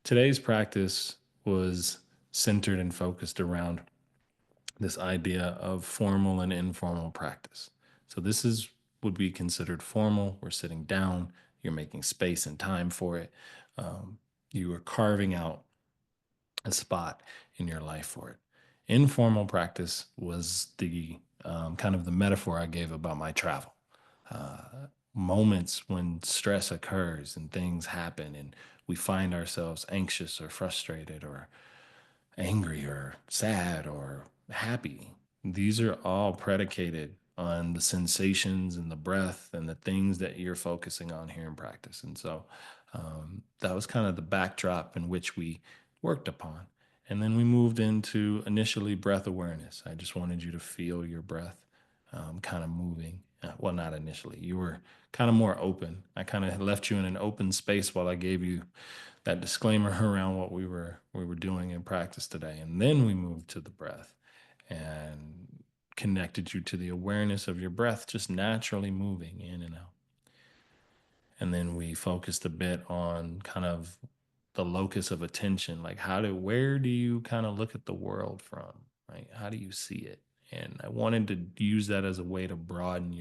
Today's practice was centered and focused around this idea of formal and informal practice. So this is would be considered formal. We're sitting down. You're making space and time for it. Um, you are carving out a spot in your life for it. Informal practice was the kind of the metaphor I gave about my travel. Moments when stress occurs and things happen and we find ourselves anxious or frustrated or angry or sad or happy. These are all predicated on the sensations and the breath and the things that you're focusing on here in practice. And so that was kind of the backdrop in which we worked upon. And then we moved into initially breath awareness. I just wanted you to feel your breath kind of moving. Well, not initially. You were kind of more open. I kind of left you in an open space while I gave you that disclaimer around what we were doing in practice today, and then we moved to the breath and connected you to the awareness of your breath just naturally moving in and out. And then we focused a bit on kind of the locus of attention, like where do you kind of look at the world from, right? How do you see it? And I wanted to use that as a way to broaden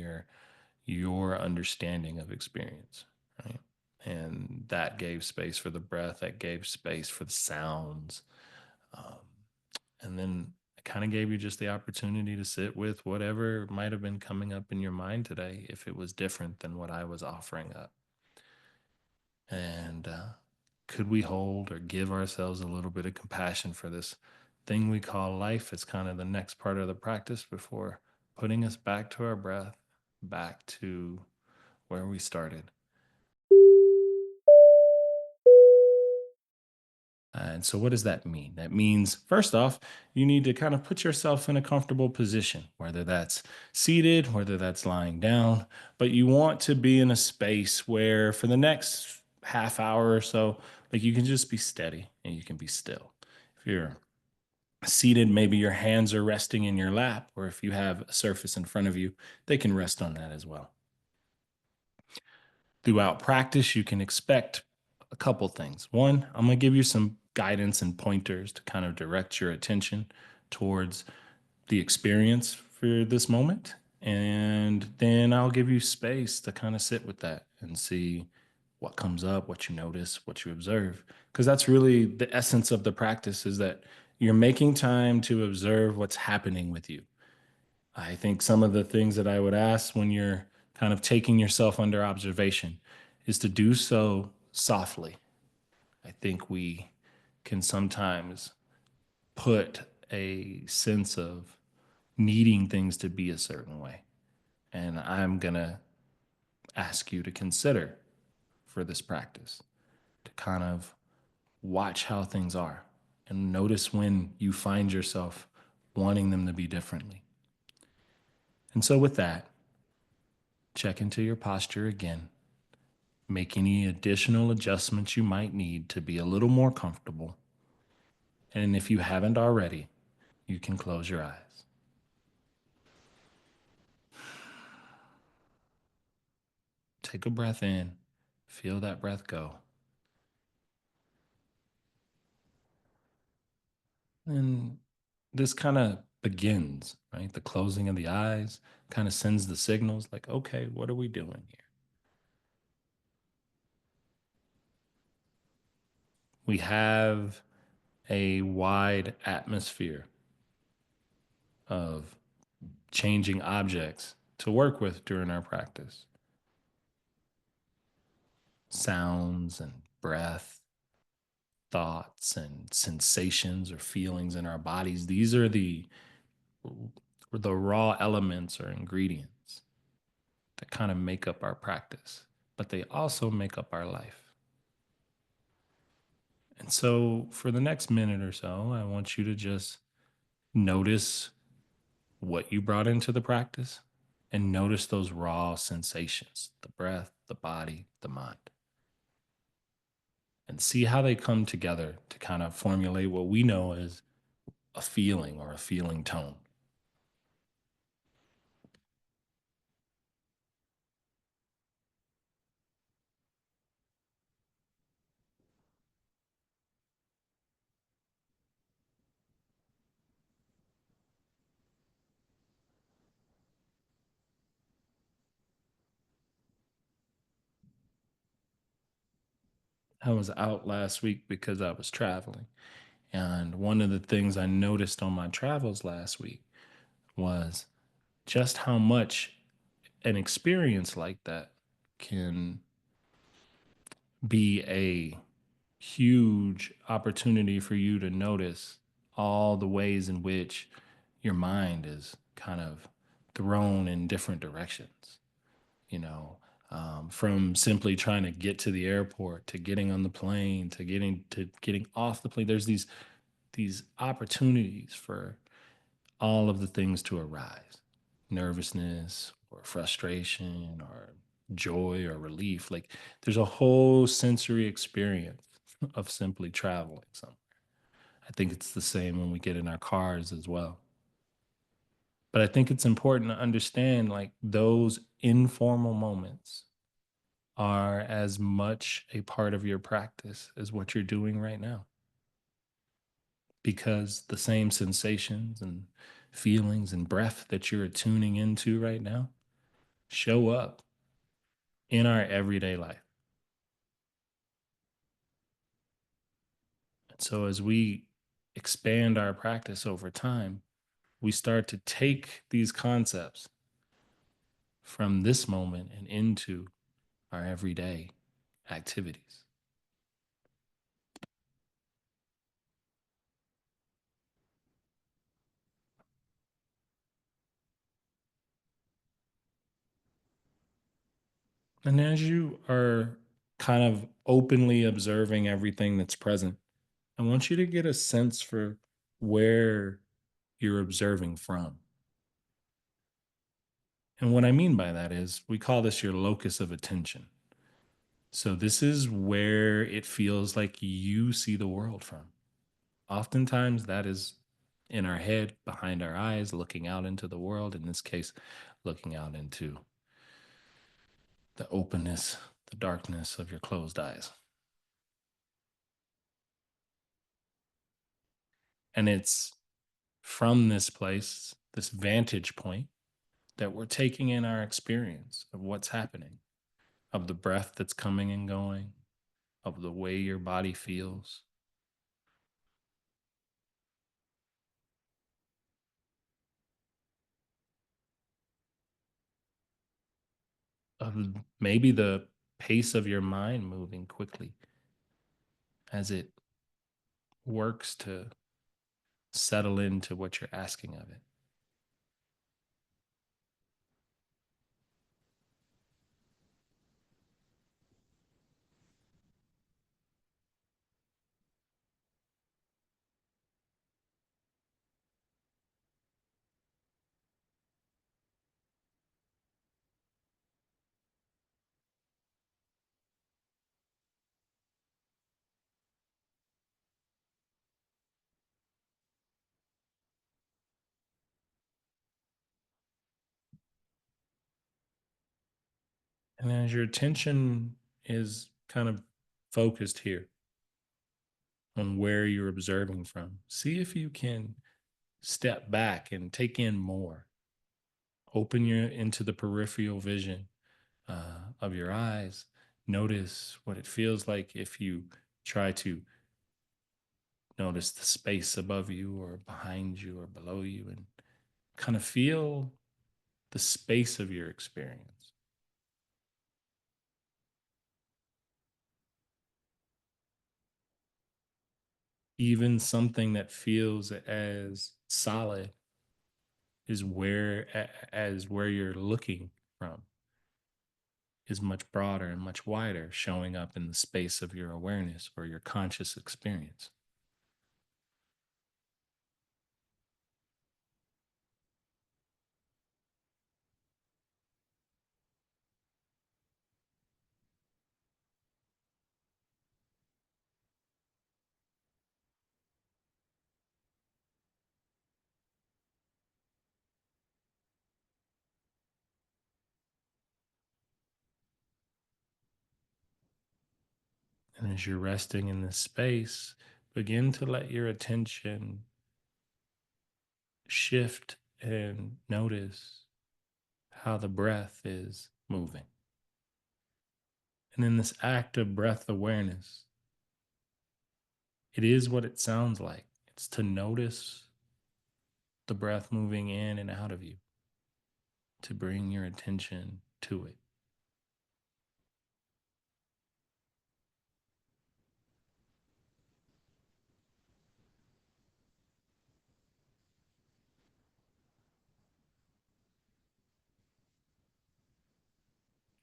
your understanding of experience, right? And that gave space for the breath, that gave space for the sounds. Um, and then I kind of gave you just the opportunity to sit with whatever might have been coming up in your mind today, if it was different than what I was offering up. And could we hold or give ourselves a little bit of compassion for this thing we call life as kind of the next part of the practice before putting us back to our breath, back to where we started. And so, what does that mean? That means, first off, you need to kind of put yourself in a comfortable position, whether that's seated, whether that's lying down, but you want to be in a space where for the next half hour or so, like you can just be steady and you can be still. If you're seated, maybe your hands are resting in your lap, or if you have a surface in front of you, they can rest on that as well. Throughout practice, you can expect a couple things. One, I'm going to give you some guidance and pointers to kind of direct your attention towards the experience for this moment. And then I'll give you space to kind of sit with that and see what comes up, what you notice, what you observe. Because that's really the essence of the practice is that you're making time to observe what's happening with you. I think some of the things that I would ask when you're kind of taking yourself under observation is to do so softly. I think we can sometimes put a sense of needing things to be a certain way. And I'm going to ask you to consider for this practice to kind of watch how things are and notice when you find yourself wanting them to be differently. And so, with that, check into your posture again. Make any additional adjustments you might need to be a little more comfortable. And if you haven't already, you can close your eyes. Take a breath in, feel that breath go. And this kind of begins, right? The closing of the eyes kind of sends the signals like, okay, what are we doing here? We have a wide atmosphere of changing objects to work with during our practice. Sounds and breath, thoughts and sensations or feelings in our bodies. These are the raw elements or ingredients that kind of make up our practice, but they also make up our life. And so for the next minute or so, I want you to just notice what you brought into the practice and notice those raw sensations, the breath, the body, the mind, and see how they come together to kind of formulate what we know as a feeling or a feeling tone. I was out last week because I was traveling. And one of the things I noticed on my travels last week was just how much an experience like that can be a huge opportunity for you to notice all the ways in which your mind is kind of thrown in different directions, you know, from simply trying to get to the airport to getting on the plane to getting off the plane. There's these opportunities for all of the things to arise: nervousness or frustration or joy or relief. Like there's a whole sensory experience of simply traveling somewhere. I think it's the same when we get in our cars as well. But I think it's important to understand like those informal moments are as much a part of your practice as what you're doing right now, because the same sensations and feelings and breath that you're tuning into right now show up in our everyday life. And so as we expand our practice over time, we start to take these concepts from this moment and into our everyday activities. And as you are kind of openly observing everything that's present, I want you to get a sense for where you're observing from. And what I mean by that is we call this your locus of attention. So this is where it feels like you see the world from. Oftentimes that is in our head, behind our eyes, looking out into the world. In this case, looking out into the openness, the darkness of your closed eyes. And it's from this place, this vantage point, that we're taking in our experience of what's happening, of the breath that's coming and going, of the way your body feels, of maybe the pace of your mind moving quickly as it works to settle into what you're asking of it. And as your attention is kind of focused here on where you're observing from, see if you can step back and take in more. Open your into the peripheral vision of your eyes. Notice what it feels like if you try to notice the space above you or behind you or below you, and kind of feel the space of your experience. Even something that feels as solid is as where you're looking from is much broader and much wider, showing up in the space of your awareness or your conscious experience. And as you're resting in this space, begin to let your attention shift and notice how the breath is moving. And in this act of breath awareness, It is what it sounds like. It's to notice the breath moving in and out of you, to bring your attention to it.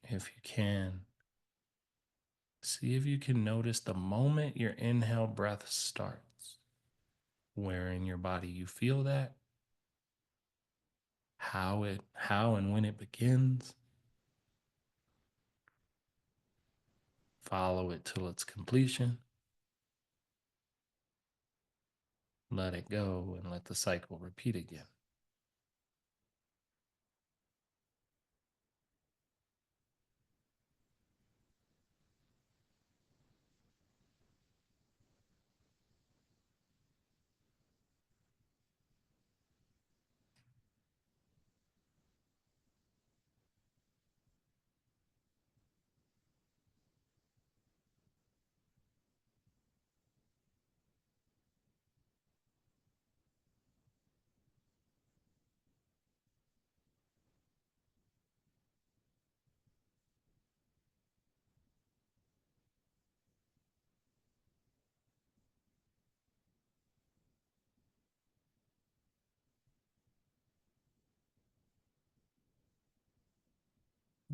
If you can, see if you can notice the moment your inhale breath starts, where in your body you feel that, how and when it begins. Follow it till its completion. Let it go and let the cycle repeat again.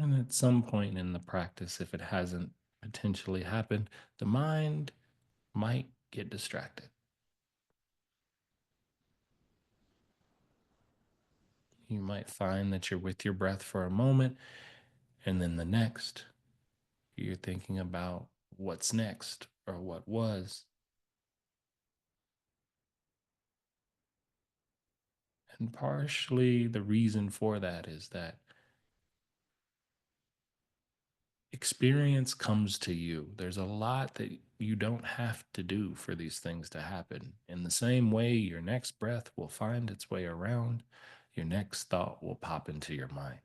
And at some point in the practice, if it hasn't potentially happened, the mind might get distracted. You might find that you're with your breath for a moment, and then the next, you're thinking about what's next or what was. And partially the reason for that is that experience comes to you. There's a lot that you don't have to do for these things to happen. In the same way, your next breath will find its way around, your next thought will pop into your mind.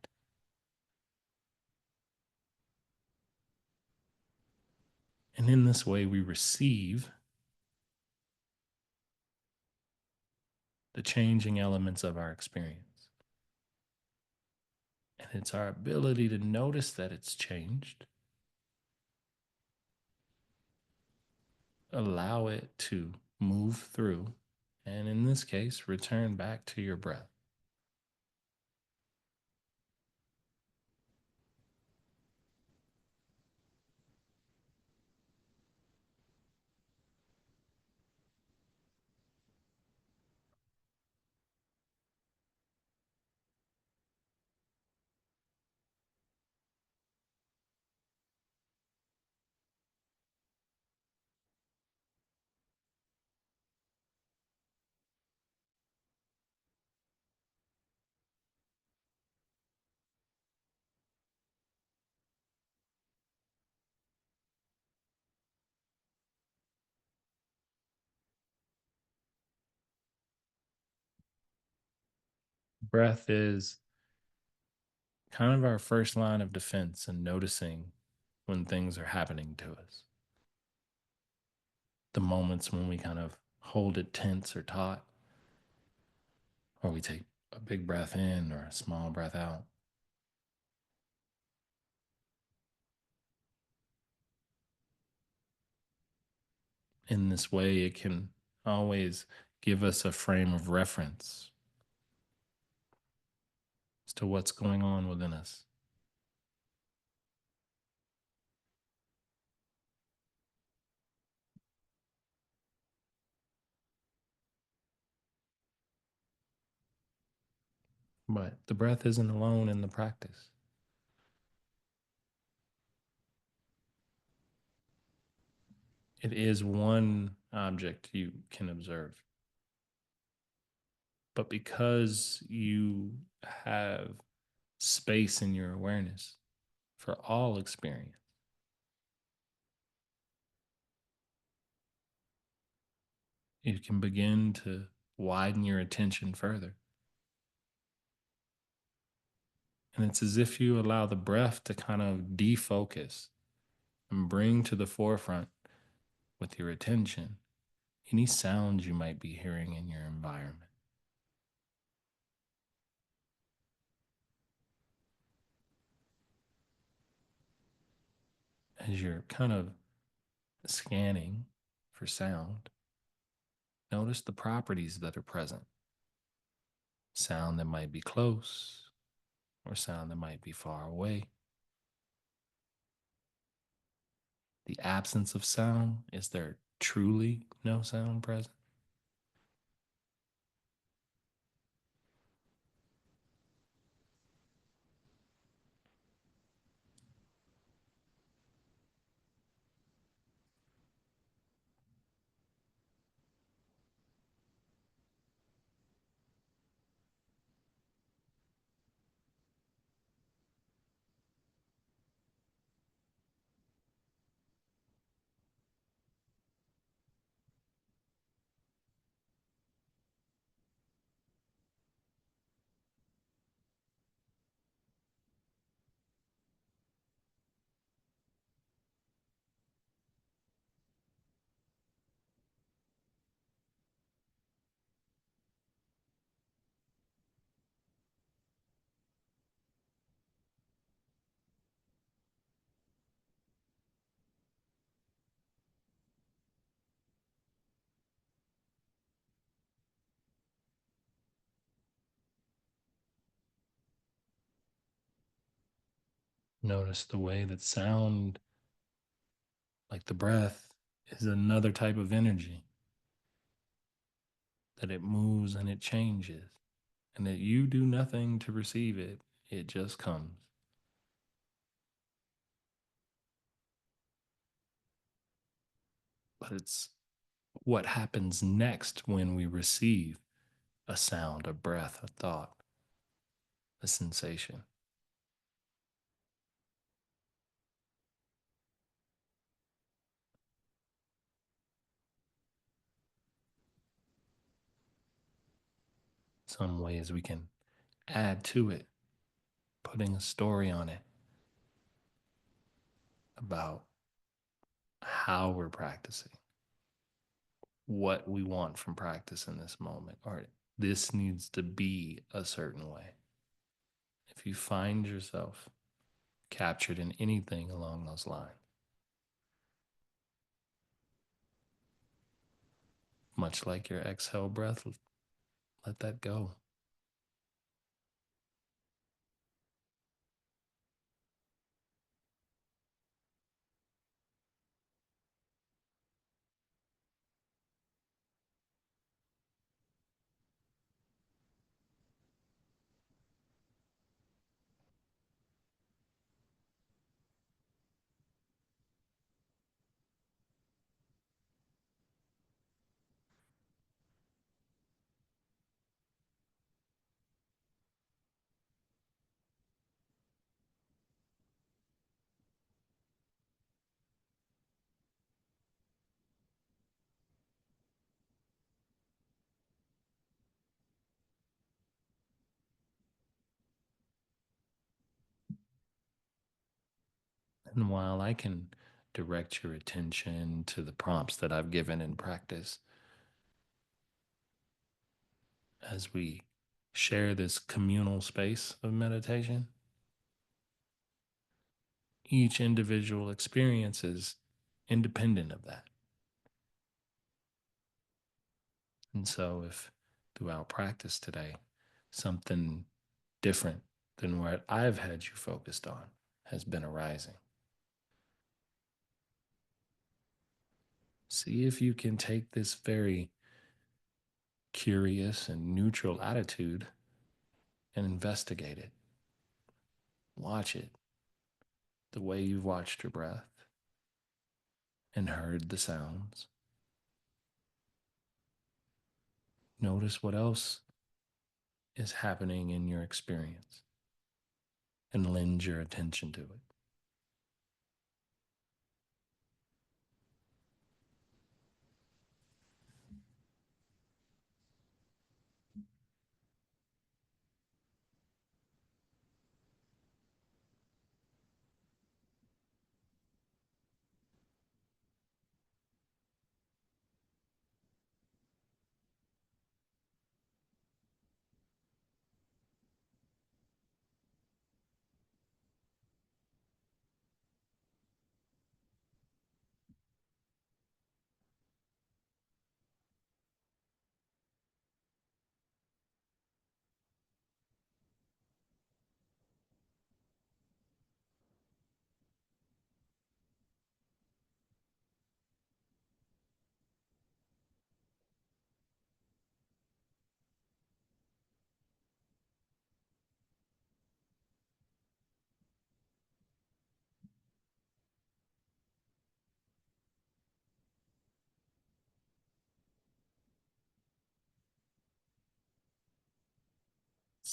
And in this way, we receive the changing elements of our experience. And it's our ability to notice that it's changed, allow it to move through, and in this case, return back to your breath. Breath is kind of our first line of defense and noticing when things are happening to us. The moments when we kind of hold it tense or taut, or we take a big breath in or a small breath out. In this way, it can always give us a frame of reference as to what's going on within us. But the breath isn't alone in the practice. It is one object you can observe. But because you have space in your awareness for all experience, you can begin to widen your attention further. And it's as if you allow the breath to kind of defocus and bring to the forefront with your attention any sounds you might be hearing in your environment. As you're kind of scanning for sound, notice the properties that are present. Sound that might be close or sound that might be far away. The absence of sound, is there truly no sound present? Notice the way that sound, like the breath, is another type of energy, that it moves and it changes, and that you do nothing to receive it, it just comes. But it's what happens next when we receive a sound, a breath, a thought, a sensation. Some ways we can add to it, putting a story on it about how we're practicing, what we want from practice in this moment, or this needs to be a certain way. If you find yourself captured in anything along those lines, much like your exhale breath, let that go. And while I can direct your attention to the prompts that I've given in practice, as we share this communal space of meditation, each individual experience is independent of that. And so, if throughout practice today, something different than what I've had you focused on has been arising, see if you can take this very curious and neutral attitude and investigate it. Watch it the way you've watched your breath and heard the sounds. Notice what else is happening in your experience and lend your attention to it.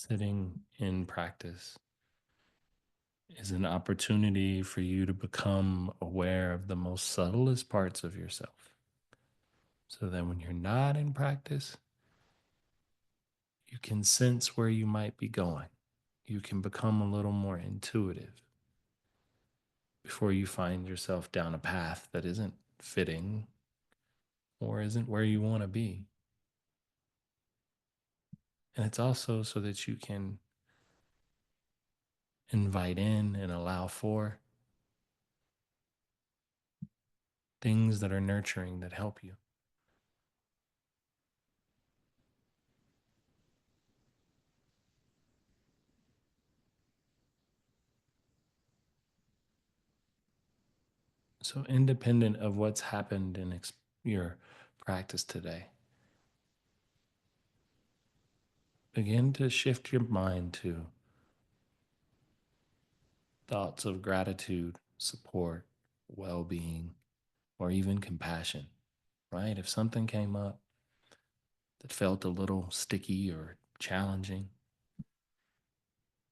Sitting in practice is an opportunity for you to become aware of the most subtlest parts of yourself. So that when you're not in practice, you can sense where you might be going. You can become a little more intuitive before you find yourself down a path that isn't fitting or isn't where you want to be. And it's also so that you can invite in and allow for things that are nurturing that help you. So, independent of what's happened in your practice today, begin to shift your mind to thoughts of gratitude, support, well being, or even compassion, right? If something came up that felt a little sticky or challenging,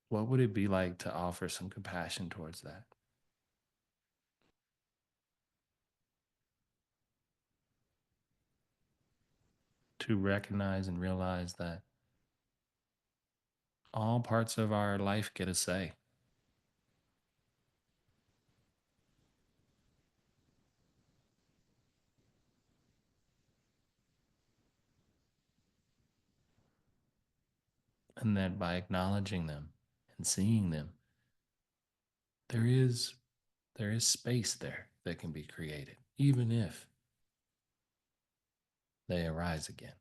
what would it be like to offer some compassion towards that? To recognize and realize that all parts of our life get a say, and that by acknowledging them and seeing them, there is there is space there that can be created, even if they arise again.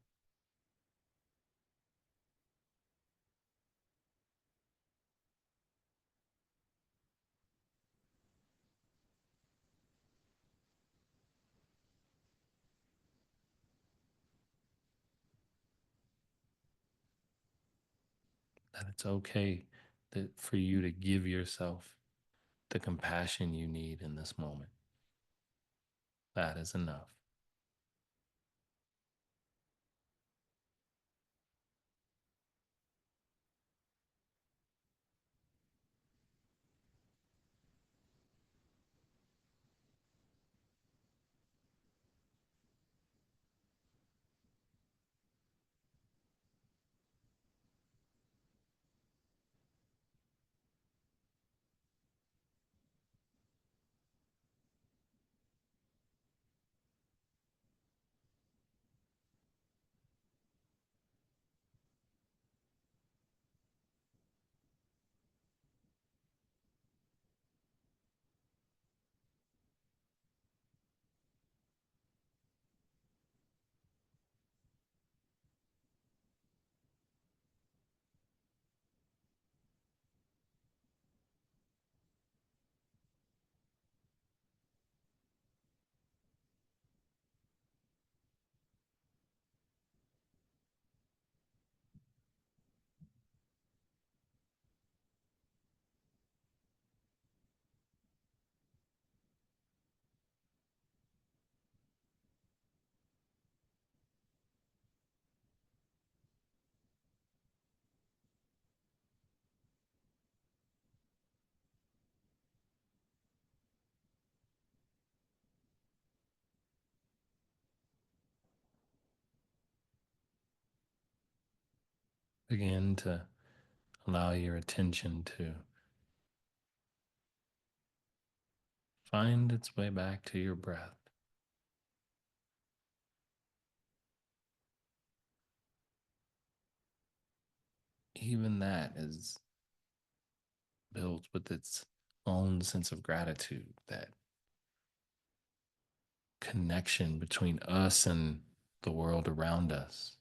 That it's okay that for you to give yourself the compassion you need in this moment. That is enough. Begin to allow your attention to find its way back to your breath. Even that is built with its own sense of gratitude, that connection between us and the world around us,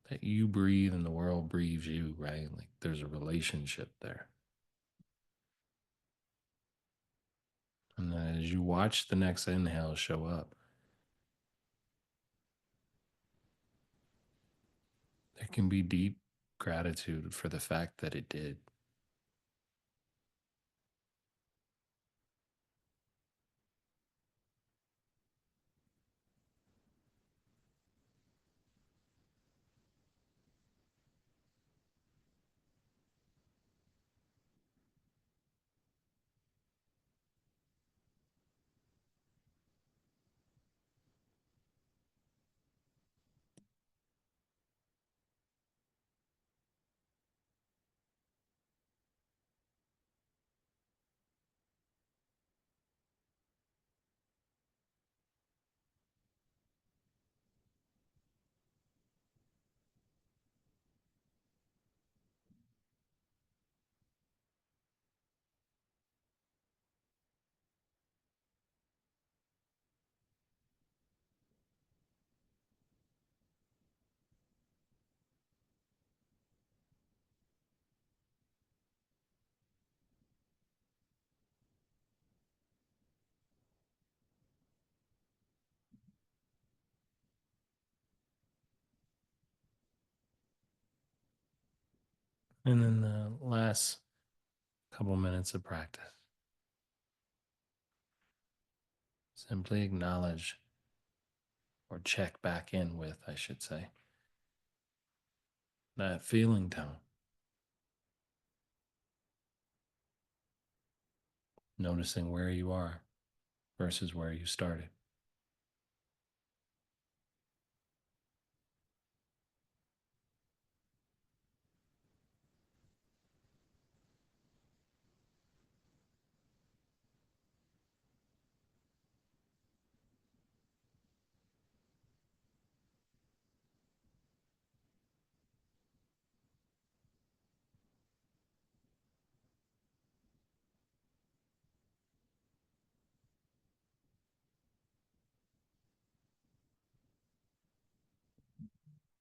that you breathe and the world breathes you, right? Like there's a relationship there. And then as you watch the next inhale show up, there can be deep gratitude for the fact that it did. And then the last couple minutes of practice, simply acknowledge or check back in with, I should say, that feeling tone. Noticing where you are versus where you started.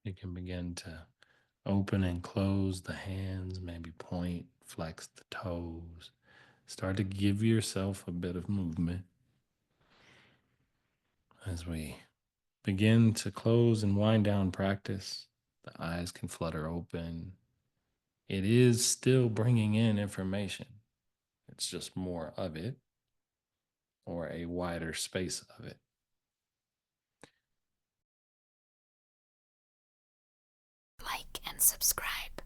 You can begin to open and close the hands, maybe point, flex the toes. Start to give yourself a bit of movement as we begin to close and wind down practice. The eyes can flutter open. It is still bringing in information, it's just more of it or a wider space of it. Like and subscribe.